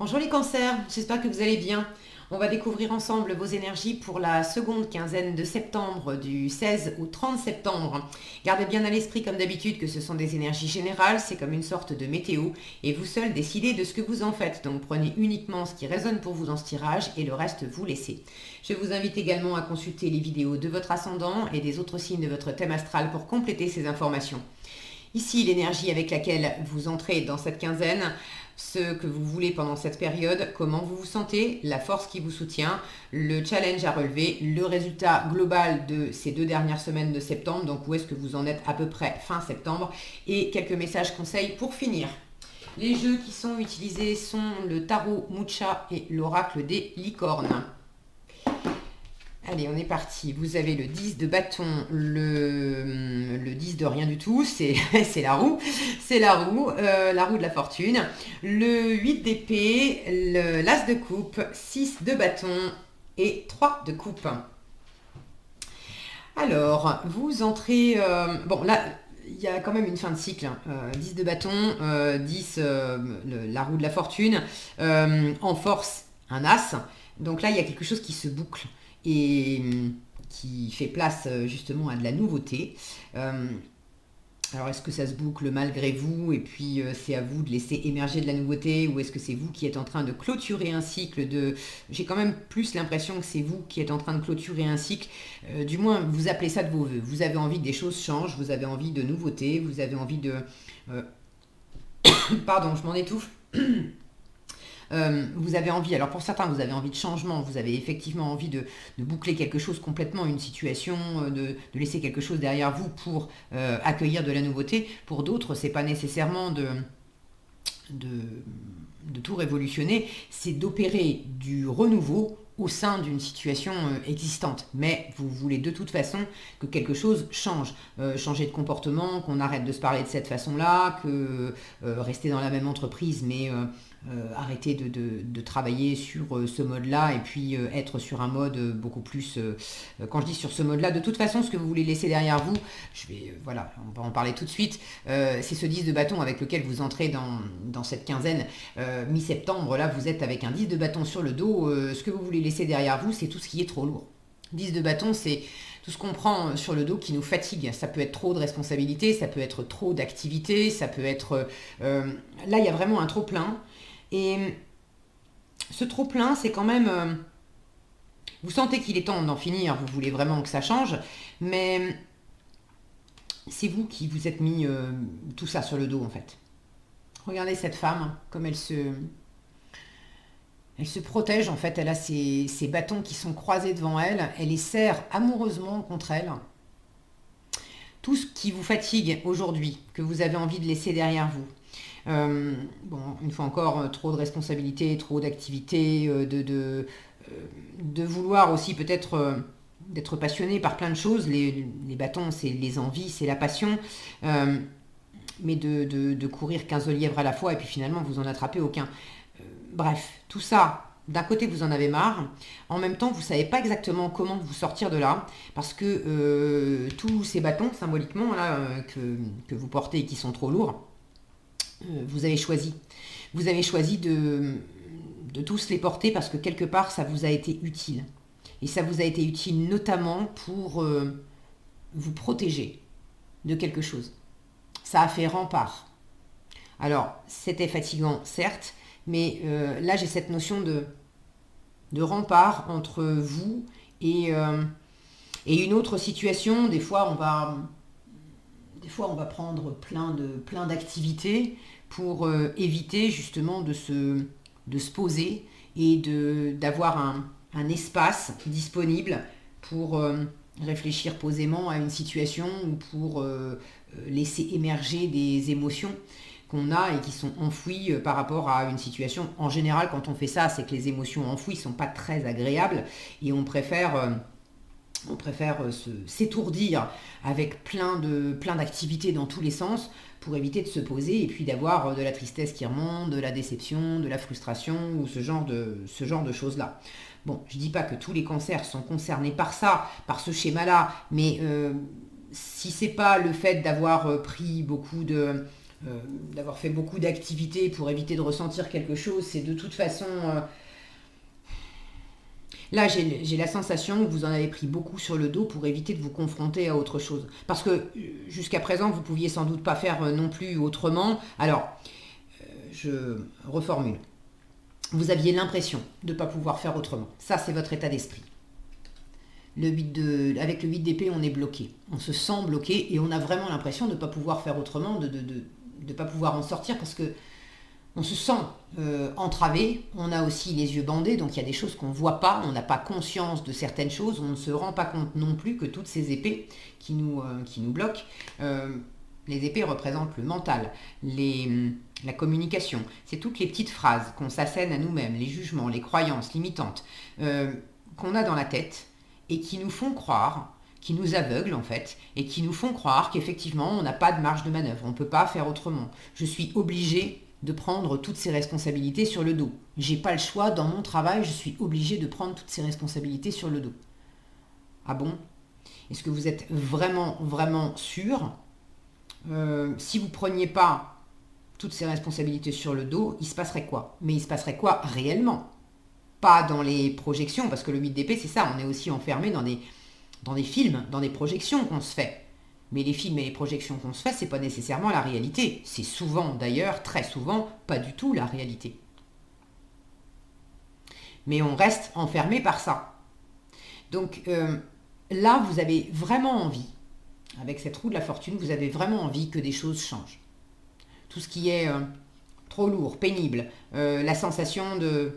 Bonjour les cancers, j'espère que vous allez bien. On va découvrir ensemble vos énergies pour la seconde quinzaine de septembre, du 16 au 30 septembre. Gardez bien à l'esprit comme d'habitude que ce sont des énergies générales, c'est comme une sorte de météo et vous seul décidez de ce que vous en faites. Donc prenez uniquement ce qui résonne pour vous dans ce tirage et le reste vous laissez. Je vous invite également à consulter les vidéos de votre ascendant et des autres signes de votre thème astral pour compléter ces informations. Ici, l'énergie avec laquelle vous entrez dans cette quinzaine, ce que vous voulez pendant cette période, comment vous vous sentez, la force qui vous soutient, le challenge à relever, le résultat global de ces 2 dernières semaines de septembre, donc où est-ce que vous en êtes à peu près fin septembre, et quelques messages conseils pour finir. Les jeux qui sont utilisés sont le tarot Mucha et l'oracle des licornes. Allez, on est parti. Vous avez le 10 de bâton, le 10 de rien du tout, c'est la roue, la roue de la fortune. Le 8 d'épée, l'as de coupe, 6 de bâton et 3 de coupe. Alors, vous entrez... bon, là, il y a quand même une fin de cycle. 10 de bâton, 10, la roue de la fortune. En force, un as. Donc là, il y a quelque chose qui se boucle et qui fait place justement à de la nouveauté. Alors est-ce que ça se boucle malgré vous et puis c'est à vous de laisser émerger de la nouveauté, ou est-ce que c'est vous qui êtes en train de clôturer un cycle de... J'ai quand même plus l'impression que c'est vous qui êtes en train de clôturer un cycle, du moins vous appelez ça de vos voeux. Vous avez envie que des choses changent, vous avez envie de nouveautés, vous avez envie de... Pardon, je m'en étouffe. Vous avez envie, alors pour certains vous avez envie de changement, vous avez effectivement envie de boucler quelque chose complètement, une situation, de laisser quelque chose derrière vous pour accueillir de la nouveauté. Pour d'autres, c'est pas nécessairement de tout révolutionner, c'est d'opérer du renouveau au sein d'une situation existante. Mais vous voulez de toute façon que quelque chose change. Changer de comportement, qu'on arrête de se parler de cette façon-là, que rester dans la même entreprise, mais arrêter de travailler sur ce mode-là et puis être sur un mode beaucoup plus... quand je dis sur ce mode-là, de toute façon, ce que vous voulez laisser derrière vous, voilà, on va en parler tout de suite, c'est ce 10 de bâton avec lequel vous entrez dans cette quinzaine. Mi-septembre, là, vous êtes avec un 10 de bâton sur le dos. Ce que vous voulez laisser derrière vous, c'est tout ce qui est trop lourd. 10 de bâton, c'est tout ce qu'on prend sur le dos qui nous fatigue. Ça peut être trop de responsabilités, ça peut être trop d'activités, ça peut être... là, il y a vraiment un trop-plein. Et ce trop-plein, c'est quand même... vous sentez qu'il est temps d'en finir, vous voulez vraiment que ça change, mais c'est vous qui vous êtes mis tout ça sur le dos, en fait. Regardez cette femme, comme elle se protège, en fait. Elle a ses bâtons qui sont croisés devant elle. Elle les serre amoureusement contre elle. Tout ce qui vous fatigue aujourd'hui, que vous avez envie de laisser derrière vous. Bon, une fois encore, trop de responsabilités, trop d'activités, de vouloir aussi peut-être d'être passionné par plein de choses. Les bâtons, c'est les envies, c'est la passion. Mais de courir 15 lièvres à la fois et puis finalement vous en attrapez aucun. Bref, tout ça, d'un côté vous en avez marre, en même temps vous ne savez pas exactement comment vous sortir de là, parce que tous ces bâtons symboliquement là, que vous portez et qui sont trop lourds, vous avez choisi. Vous avez choisi de tous les porter parce que quelque part ça vous a été utile. Et ça vous a été utile notamment pour vous protéger de quelque chose. Ça a fait rempart. Alors, c'était fatigant, certes, mais là, j'ai cette notion de rempart entre vous et une autre situation. Des fois, on va prendre plein d'activités pour éviter justement de se poser et d'avoir un espace disponible pour réfléchir posément à une situation ou pour laisser émerger des émotions qu'on a et qui sont enfouies par rapport à une situation. En général, quand on fait ça, c'est que les émotions enfouies ne sont pas très agréables et on préfère s'étourdir avec plein d'activités dans tous les sens pour éviter de se poser et puis d'avoir de la tristesse qui remonte, de la déception, de la frustration ou ce genre de choses-là. Bon, je ne dis pas que tous les cancers sont concernés par ça, par ce schéma-là, mais si c'est pas le fait d'avoir pris beaucoup d'avoir fait beaucoup d'activités pour éviter de ressentir quelque chose, c'est de toute façon... Là, j'ai la sensation que vous en avez pris beaucoup sur le dos pour éviter de vous confronter à autre chose. Parce que jusqu'à présent, vous pouviez sans doute pas faire non plus autrement. Alors, je reformule. Vous aviez l'impression de ne pas pouvoir faire autrement. Ça, c'est votre état d'esprit. Avec le 8 d'épée, on est bloqué. On se sent bloqué et on a vraiment l'impression de ne pas pouvoir faire autrement, de ne pas pouvoir en sortir parce que on se sent entravé, on a aussi les yeux bandés, donc il y a des choses qu'on ne voit pas, on n'a pas conscience de certaines choses, on ne se rend pas compte non plus que toutes ces épées qui nous bloquent, les épées représentent le mental, la communication, c'est toutes les petites phrases qu'on s'assène à nous-mêmes, les jugements, les croyances limitantes qu'on a dans la tête et qui nous font croire, qui nous aveuglent en fait, et qui nous font croire qu'effectivement on n'a pas de marge de manœuvre, on ne peut pas faire autrement. Je suis obligé de prendre toutes ces responsabilités sur le dos. J'ai pas le choix, dans mon travail, je suis obligé de prendre toutes ces responsabilités sur le dos. Ah bon? Est-ce que vous êtes vraiment, vraiment sûr? Si vous preniez pas toutes ces responsabilités sur le dos, il se passerait quoi? Mais il se passerait quoi réellement? Pas dans les projections, parce que le 8 d'épée, c'est ça, on est aussi enfermé dans des films, dans des projections qu'on se fait. Mais les films et les projections qu'on se fait, c'est pas nécessairement la réalité. C'est souvent, d'ailleurs, très souvent, pas du tout la réalité. Mais on reste enfermé par ça. Donc là, vous avez vraiment envie, avec cette roue de la fortune, vous avez vraiment envie que des choses changent. Tout ce qui est trop lourd, pénible, la sensation de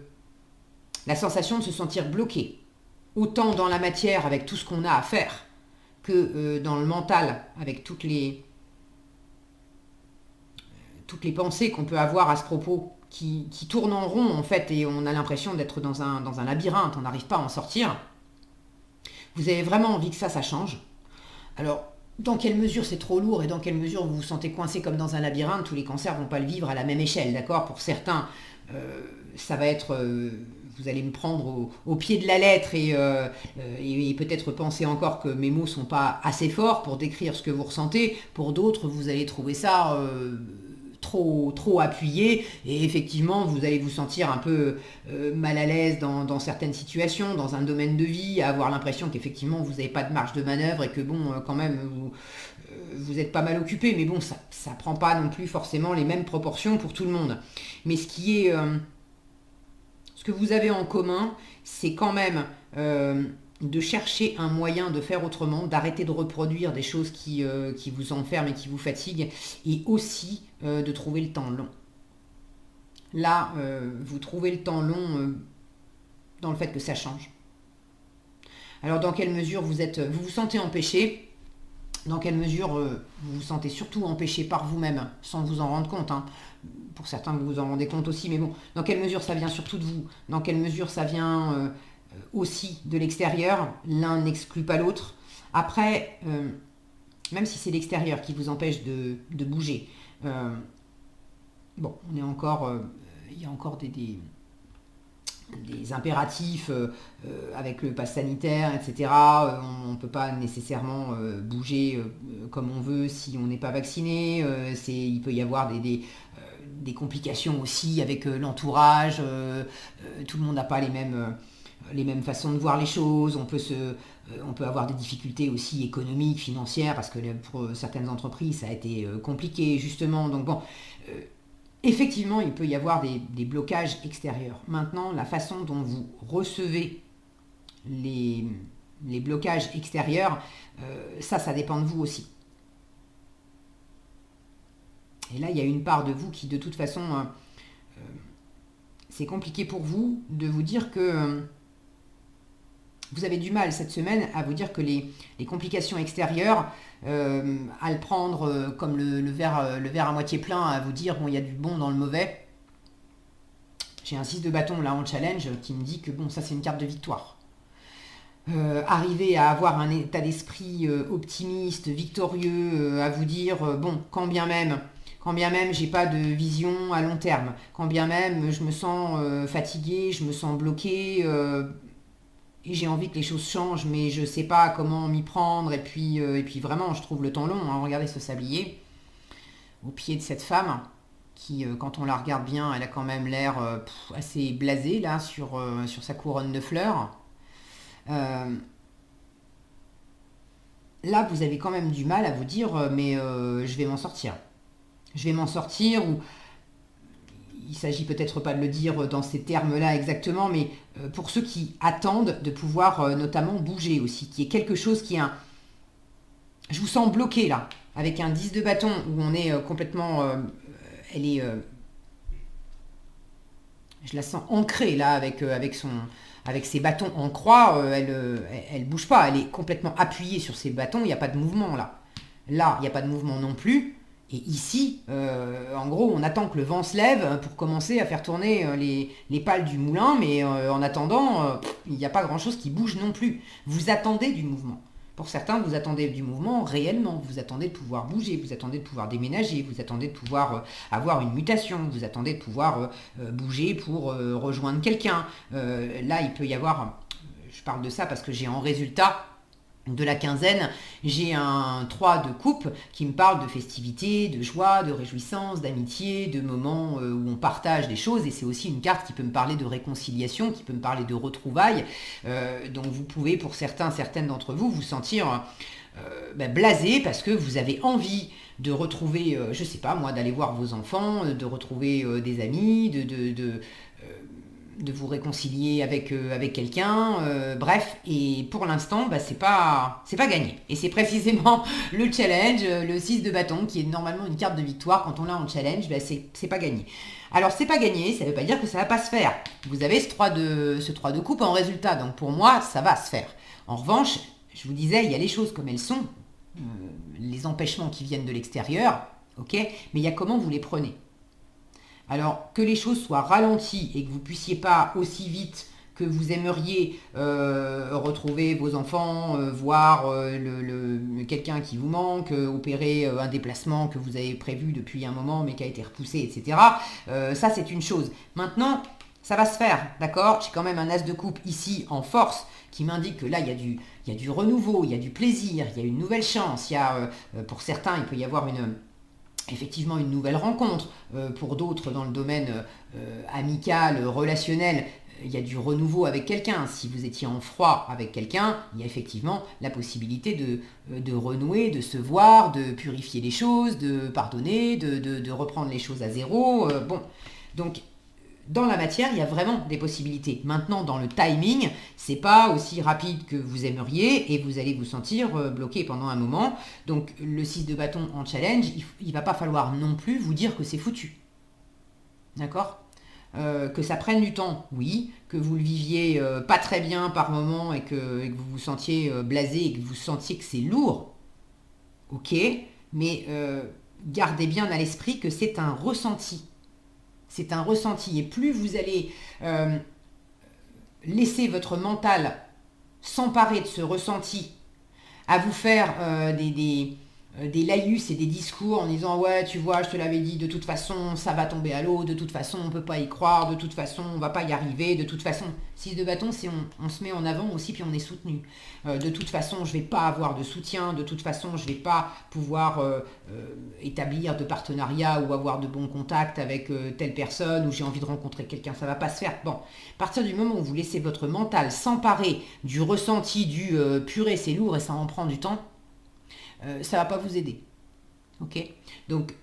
se sentir bloqué, autant dans la matière avec tout ce qu'on a à faire, que dans le mental, avec toutes les pensées qu'on peut avoir à ce propos, qui tournent en rond en fait, et on a l'impression d'être dans un labyrinthe, on n'arrive pas à en sortir. Vous avez vraiment envie que ça change. Alors, dans quelle mesure c'est trop lourd et dans quelle mesure vous vous sentez coincé comme dans un labyrinthe, tous les cancers ne vont pas le vivre à la même échelle, d'accord? Pour certains, ça va être... vous allez me prendre au pied de la lettre et peut-être penser encore que mes mots ne sont pas assez forts pour décrire ce que vous ressentez. Pour d'autres, vous allez trouver ça trop appuyé et effectivement, vous allez vous sentir un peu mal à l'aise dans certaines situations, dans un domaine de vie, à avoir l'impression qu'effectivement, vous n'avez pas de marge de manœuvre et que bon, quand même, vous êtes pas mal occupé. Mais bon, ça ne prend pas non plus forcément les mêmes proportions pour tout le monde. Mais ce que vous avez en commun, c'est quand même de chercher un moyen de faire autrement, d'arrêter de reproduire des choses qui vous enferment et qui vous fatiguent, et aussi de trouver le temps long. Là, vous trouvez le temps long dans le fait que ça change. Alors, dans quelle mesure vous vous sentez empêché? Dans quelle mesure vous vous sentez surtout empêché par vous-même, sans vous en rendre compte, hein. Pour certains, vous vous en rendez compte aussi, mais bon, dans quelle mesure ça vient surtout de vous? Dans quelle mesure ça vient aussi de l'extérieur? L'un n'exclut pas l'autre. Après, même si c'est l'extérieur qui vous empêche de bouger, bon, on est encore, il y a encore des impératifs avec le pass sanitaire, etc. On ne peut pas nécessairement bouger comme on veut si on n'est pas vacciné. Il peut y avoir des complications aussi avec l'entourage. Tout le monde n'a pas les mêmes façons de voir les choses. On peut avoir des difficultés aussi économiques, financières, parce que pour certaines entreprises, ça a été compliqué, justement. Donc bon... effectivement, il peut y avoir des blocages extérieurs. Maintenant, la façon dont vous recevez les blocages extérieurs, ça dépend de vous aussi. Et là, il y a une part de vous qui, de toute façon, c'est compliqué pour vous de vous dire que vous avez du mal cette semaine à vous dire que les complications extérieures, à le prendre comme le verre à moitié plein, à vous dire bon, il y a du bon dans le mauvais. J'ai un 6 de bâton là en challenge qui me dit que bon, ça c'est une carte de victoire. Arriver à avoir un état d'esprit optimiste, victorieux, à vous dire bon, quand bien même j'ai pas de vision à long terme, quand bien même je me sens fatigué, je me sens bloqué, et j'ai envie que les choses changent, mais je sais pas comment m'y prendre, et puis vraiment je trouve le temps long, hein. Regardez ce sablier. au pied de cette femme qui, quand on la regarde bien, elle a quand même l'air assez blasée là sur sa couronne de fleurs. Euh, Là, vous avez quand même du mal à vous dire, mais je vais m'en sortir. Je vais m'en sortir, ou il s'agit peut-être pas de le dire dans ces termes-là exactement, mais pour ceux qui attendent de pouvoir notamment bouger aussi, qui est quelque chose qui est un... Je vous sens bloqué là, avec un 10 de bâton où on est complètement... elle est... je la sens ancrée là avec ses bâtons en croix, elle bouge pas, elle est complètement appuyée sur ses bâtons, il n'y a pas de mouvement là. Là, il n'y a pas de mouvement non plus. Et ici, en gros, on attend que le vent se lève pour commencer à faire tourner les pales du moulin, mais en attendant, il n'y a pas grand-chose qui bouge non plus. Vous attendez du mouvement. Pour certains, vous attendez du mouvement réellement, vous attendez de pouvoir bouger, vous attendez de pouvoir déménager, vous attendez de pouvoir avoir une mutation, vous attendez de pouvoir bouger pour rejoindre quelqu'un. Là, il peut y avoir, je parle de ça parce que j'ai en résultat de la quinzaine, j'ai un 3 de coupe qui me parle de festivité, de joie, de réjouissance, d'amitié, de moments où on partage des choses, et c'est aussi une carte qui peut me parler de réconciliation, qui peut me parler de retrouvailles. Donc vous pouvez, pour certaines d'entre vous, vous sentir blasé parce que vous avez envie de retrouver, je sais pas moi, d'aller voir vos enfants, de retrouver des amis, de vous réconcilier avec quelqu'un, bref, et pour l'instant, c'est pas gagné. Et c'est précisément le challenge, le 6 de bâton, qui est normalement une carte de victoire. Quand on l'a en challenge, c'est pas gagné. Alors, c'est pas gagné, ça veut pas dire que ça va pas se faire. Vous avez ce 3 de coupe en résultat, donc pour moi, ça va se faire. En revanche, je vous disais, il y a les choses comme elles sont, les empêchements qui viennent de l'extérieur, ok, mais il y a comment vous les prenez. Alors, que les choses soient ralenties et que vous ne puissiez pas aussi vite que vous aimeriez retrouver vos enfants, voir quelqu'un qui vous manque, opérer un déplacement que vous avez prévu depuis un moment mais qui a été repoussé, etc. Ça, c'est une chose. Maintenant, ça va se faire, d'accord? J'ai quand même un as de coupe ici en force qui m'indique que là, il y a du renouveau, il y a du plaisir, il y a une nouvelle chance. Il y a, pour certains, il peut y avoir effectivement une nouvelle rencontre. Pour d'autres, dans le domaine amical, relationnel, il y a du renouveau avec quelqu'un. Si vous étiez en froid avec quelqu'un, il y a effectivement la possibilité de renouer, de se voir, de purifier les choses, de pardonner, de reprendre les choses à zéro. Bon, donc dans la matière, il y a vraiment des possibilités. Maintenant, dans le timing, c'est pas aussi rapide que vous aimeriez et vous allez vous sentir bloqué pendant un moment. Donc, le 6 de bâton en challenge, il va pas falloir non plus vous dire que c'est foutu. D'accord? Que ça prenne du temps, oui. Que vous le viviez pas très bien par moment et que vous vous sentiez blasé et que vous sentiez que c'est lourd, ok. Mais gardez bien à l'esprit que c'est un ressenti. C'est un ressenti. Et plus vous allez laisser votre mental s'emparer de ce ressenti, à vous faire des laïus et des discours en disant ouais tu vois je te l'avais dit, de toute façon ça va tomber à l'eau, de toute façon on peut pas y croire, de toute façon on va pas y arriver, de toute façon 6 de bâton c'est on se met en avant aussi puis on est soutenu, de toute façon je vais pas avoir de soutien, de toute façon je vais pas pouvoir établir de partenariat ou avoir de bons contacts avec telle personne, ou j'ai envie de rencontrer quelqu'un, ça va pas se faire. Bon, à partir du moment où vous laissez votre mental s'emparer du ressenti du purée c'est lourd et ça en prend du temps, ça va pas vous aider. Ok. Donc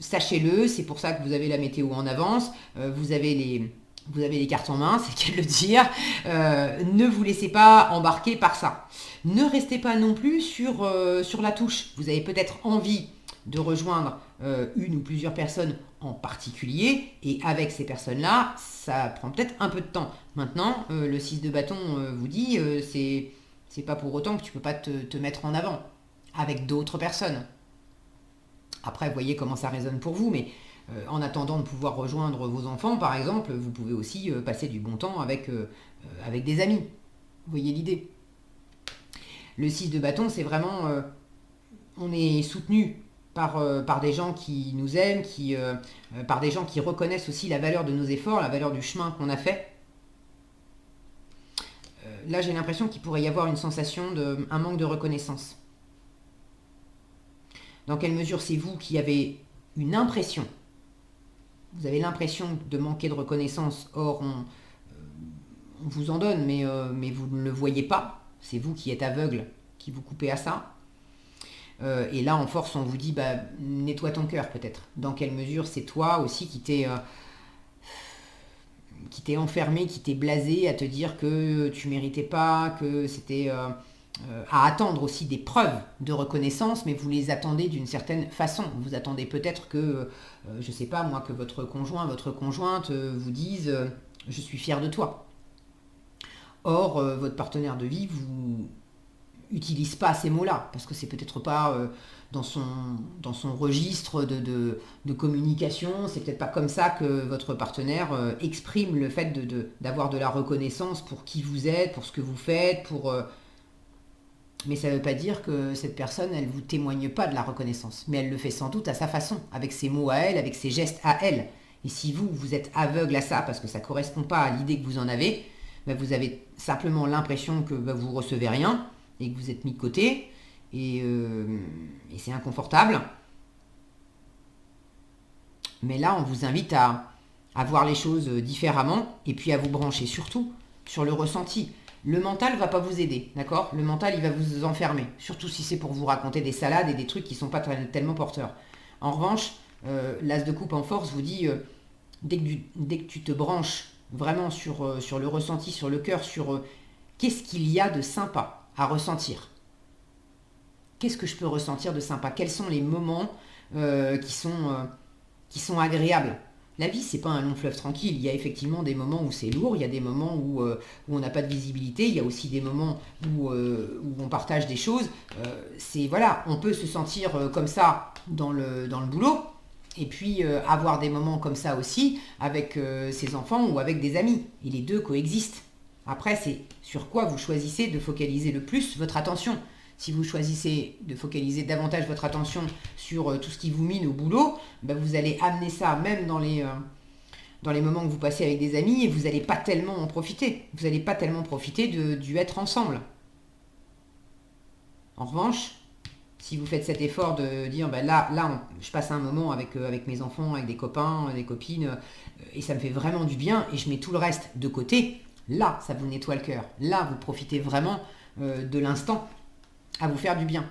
sachez-le, c'est pour ça que vous avez la météo en avance, vous avez les cartes en main, c'est qu'à le dire. Ne vous laissez pas embarquer par ça. Ne restez pas non plus sur la touche. Vous avez peut-être envie de rejoindre une ou plusieurs personnes en particulier, et avec ces personnes-là, ça prend peut-être un peu de temps. Maintenant, le 6 de bâton vous dit, c'est pas pour autant que tu peux pas te mettre en avant avec d'autres personnes. Après, voyez comment ça résonne pour vous, mais en attendant de pouvoir rejoindre vos enfants, par exemple, vous pouvez aussi passer du bon temps avec des amis. Vous voyez l'idée. Le 6 de bâton, c'est vraiment... on est soutenu par des gens qui nous aiment, par des gens qui reconnaissent aussi la valeur de nos efforts, la valeur du chemin qu'on a fait. Là, j'ai l'impression qu'il pourrait y avoir une sensation un manque de reconnaissance. Dans quelle mesure c'est vous qui avez une impression. Vous avez l'impression de manquer de reconnaissance, or on vous en donne, mais vous ne le voyez pas. C'est vous qui êtes aveugle, qui vous coupez à ça. Et là, en force, on vous dit, bah, nettoie ton cœur peut-être. Dans quelle mesure c'est toi aussi qui t'es enfermé, qui t'es blasé à te dire que tu méritais pas, que c'était à attendre aussi des preuves de reconnaissance, mais vous les attendez d'une certaine façon. Vous attendez peut-être que, je sais pas moi, que votre conjoint, votre conjointe vous dise je suis fier de toi. Or, votre partenaire de vie vous utilise pas ces mots-là, parce que c'est peut-être pas dans son registre de communication, c'est peut-être pas comme ça que votre partenaire exprime le fait d'avoir de la reconnaissance pour qui vous êtes, pour ce que vous faites, mais ça ne veut pas dire que cette personne, elle ne vous témoigne pas de la reconnaissance, mais elle le fait sans doute à sa façon, avec ses mots à elle, avec ses gestes à elle. Et si vous êtes aveugle à ça, parce que ça ne correspond pas à l'idée que vous en avez, ben vous avez simplement l'impression que vous ne recevez rien, et que vous êtes mis de côté, et c'est inconfortable. Mais là, on vous invite à voir les choses différemment, et puis à vous brancher surtout sur le ressenti. Le mental ne va pas vous aider, d'accord? Le mental, il va vous enfermer, surtout si c'est pour vous raconter des salades et des trucs qui ne sont pas tellement porteurs. En revanche, l'as de coupe en force vous dit, dès que tu te branches vraiment sur le ressenti, sur le cœur, sur qu'est-ce qu'il y a de sympa à ressentir. Qu'est-ce que je peux ressentir de sympa? Quels sont les moments qui sont agréables? La vie, c'est pas un long fleuve tranquille. Il y a effectivement des moments où c'est lourd, il y a des moments où on n'a pas de visibilité, il y a aussi des moments où on partage des choses. Voilà, on peut se sentir comme ça dans le boulot, et puis avoir des moments comme ça aussi avec ses enfants ou avec des amis. Et les deux coexistent. Après, c'est sur quoi vous choisissez de focaliser le plus votre attention. Si vous choisissez de focaliser davantage votre attention sur tout ce qui vous mine au boulot, ben vous allez amener ça même dans les moments que vous passez avec des amis et vous n'allez pas tellement en profiter. Vous n'allez pas tellement profiter du être ensemble. En revanche, si vous faites cet effort de dire ben là je passe un moment avec mes enfants, avec des copains, des copines, et ça me fait vraiment du bien et je mets tout le reste de côté, là ça vous nettoie le cœur. Là vous profitez vraiment de l'instant à vous faire du bien.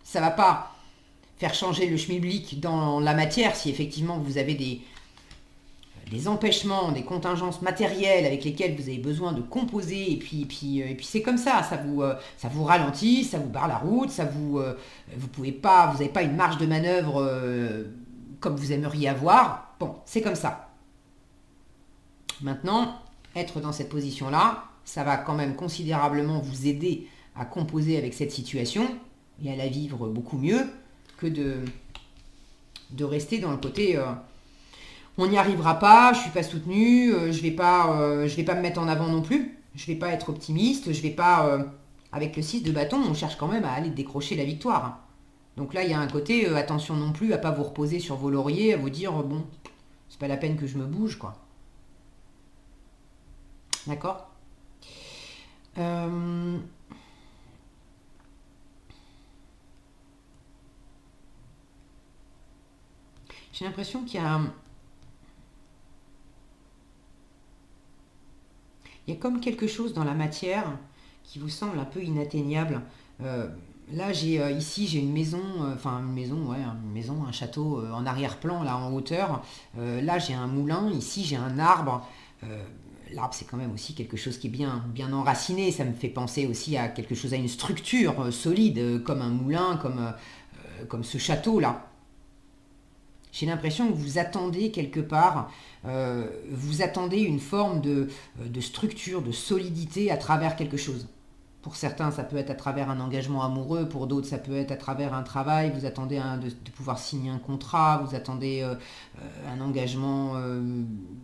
Ça ne va pas faire changer le schmilblick dans la matière si effectivement vous avez des empêchements, des contingences matérielles avec lesquelles vous avez besoin de composer et puis c'est comme ça vous ralentit, ça vous barre la route, vous n'avez pas une marge de manœuvre comme vous aimeriez avoir. Bon, c'est comme ça. Maintenant, être dans cette position-là, ça va quand même considérablement vous aider à composer avec cette situation et à la vivre beaucoup mieux que de rester dans le côté on n'y arrivera pas, je suis pas soutenu, je vais pas me mettre en avant non plus, je vais pas être optimiste, je vais pas avec le 6 de bâton, on cherche quand même à aller décrocher la victoire. Donc là, il y a un côté attention non plus à pas vous reposer sur vos lauriers, à vous dire bon, c'est pas la peine que je me bouge quoi. D'accord? J'ai l'impression qu'il y a comme quelque chose dans la matière qui vous semble un peu inatteignable. Là, ici, j'ai une maison, un château en arrière-plan, là en hauteur. Là, j'ai un moulin, ici, j'ai un arbre. L'arbre, c'est quand même aussi quelque chose qui est bien, bien enraciné. Ça me fait penser aussi à quelque chose, à une structure solide, comme un moulin, comme ce château-là. J'ai l'impression que vous attendez quelque part, vous attendez une forme de structure, de solidité à travers quelque chose. Pour certains, ça peut être à travers un engagement amoureux, pour d'autres, ça peut être à travers un travail, vous attendez de pouvoir signer un contrat, vous attendez un engagement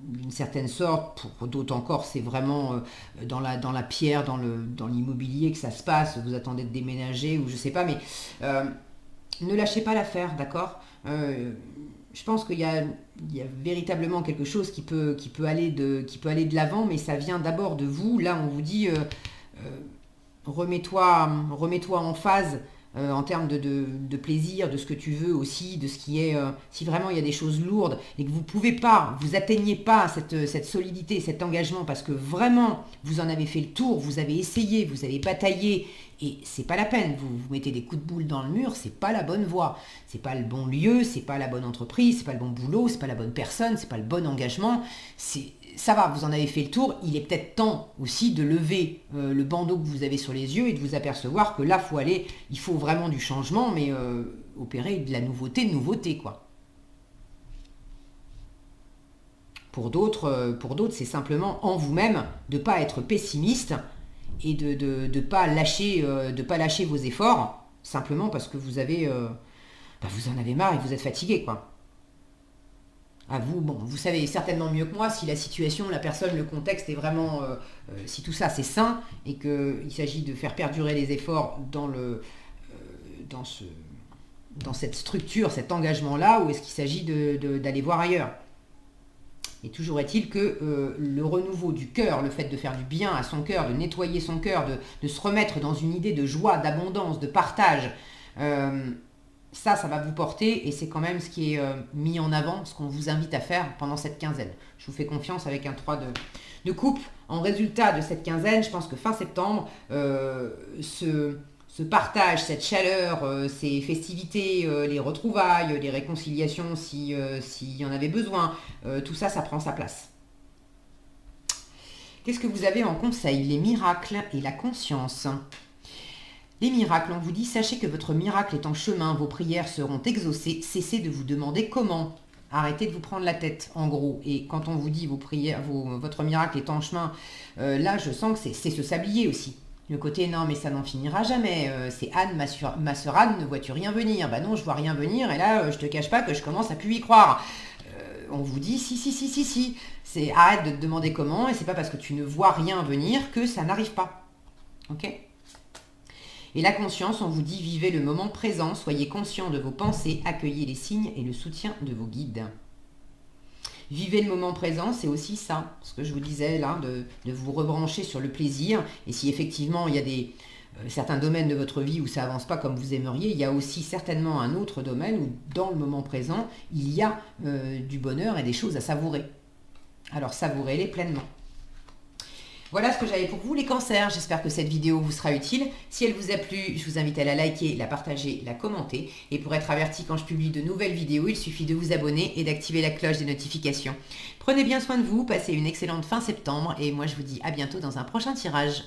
d'une certaine sorte, pour d'autres encore, c'est vraiment dans la pierre, dans l'immobilier que ça se passe, vous attendez de déménager, ou je sais pas, mais ne lâchez pas l'affaire, d'accord? Je pense qu'il y a véritablement quelque chose qui peut aller de l'avant, mais ça vient d'abord de vous. Là, on vous dit remets-toi en phase en termes de plaisir, de ce que tu veux aussi, de ce qui est... si vraiment il y a des choses lourdes et que vous pouvez pas, vous atteignez pas cette solidité, cet engagement parce que vraiment vous en avez fait le tour, vous avez essayé, vous avez bataillé et c'est pas la peine. Vous mettez des coups de boule dans le mur, c'est pas la bonne voie, c'est pas le bon lieu, c'est pas la bonne entreprise, c'est pas le bon boulot, c'est pas la bonne personne, c'est pas le bon engagement. Ça va, vous en avez fait le tour, il est peut-être temps aussi de lever le bandeau que vous avez sur les yeux et de vous apercevoir que là, il faut vraiment du changement, mais opérer de la nouveauté, quoi. Pour d'autres, c'est simplement en vous-même de ne pas être pessimiste et de pas lâcher, pas lâcher vos efforts, simplement parce que vous en avez marre et vous êtes fatigué, quoi. À vous, bon, vous savez certainement mieux que moi si la situation, la personne, le contexte est vraiment... si tout ça c'est sain et qu'il s'agit de faire perdurer les efforts dans cette structure, cet engagement-là, ou est-ce qu'il s'agit d'aller voir ailleurs. Et toujours est-il que le renouveau du cœur, le fait de faire du bien à son cœur, de nettoyer son cœur, de se remettre dans une idée de joie, d'abondance, de partage, ça va vous porter et c'est quand même ce qui est mis en avant, ce qu'on vous invite à faire pendant cette quinzaine. Je vous fais confiance avec un 3 de coupe. En résultat de cette quinzaine, je pense que fin septembre, ce partage, cette chaleur, ces festivités, les retrouvailles, les réconciliations s'il y en avait besoin, tout ça, ça prend sa place. Qu'est-ce que vous avez en conseil? Les miracles et la conscience. Les miracles, on vous dit, sachez que votre miracle est en chemin, vos prières seront exaucées, cessez de vous demander comment. Arrêtez de vous prendre la tête, en gros. Et quand on vous dit votre miracle est en chemin, là, je sens que c'est ce sablier aussi. Le côté, non, mais ça n'en finira jamais. C'est Anne, ma sœur Anne, ne vois-tu rien venir? Bah non, je vois rien venir, et là, je te cache pas que je commence à plus y croire. On vous dit, si. Arrête de te demander comment, et c'est pas parce que tu ne vois rien venir que ça n'arrive pas. Ok? Et la conscience, on vous dit, vivez le moment présent, soyez conscient de vos pensées, accueillez les signes et le soutien de vos guides. Vivez le moment présent, c'est aussi ça, ce que je vous disais là, de vous rebrancher sur le plaisir. Et si effectivement il y a certains domaines de votre vie où ça avance pas comme vous aimeriez, il y a aussi certainement un autre domaine où dans le moment présent, il y a du bonheur et des choses à savourer. Alors savourez-les pleinement. Voilà ce que j'avais pour vous les cancers, j'espère que cette vidéo vous sera utile. Si elle vous a plu, je vous invite à la liker, la partager, la commenter. Et pour être averti quand je publie de nouvelles vidéos, il suffit de vous abonner et d'activer la cloche des notifications. Prenez bien soin de vous, passez une excellente fin septembre et moi je vous dis à bientôt dans un prochain tirage.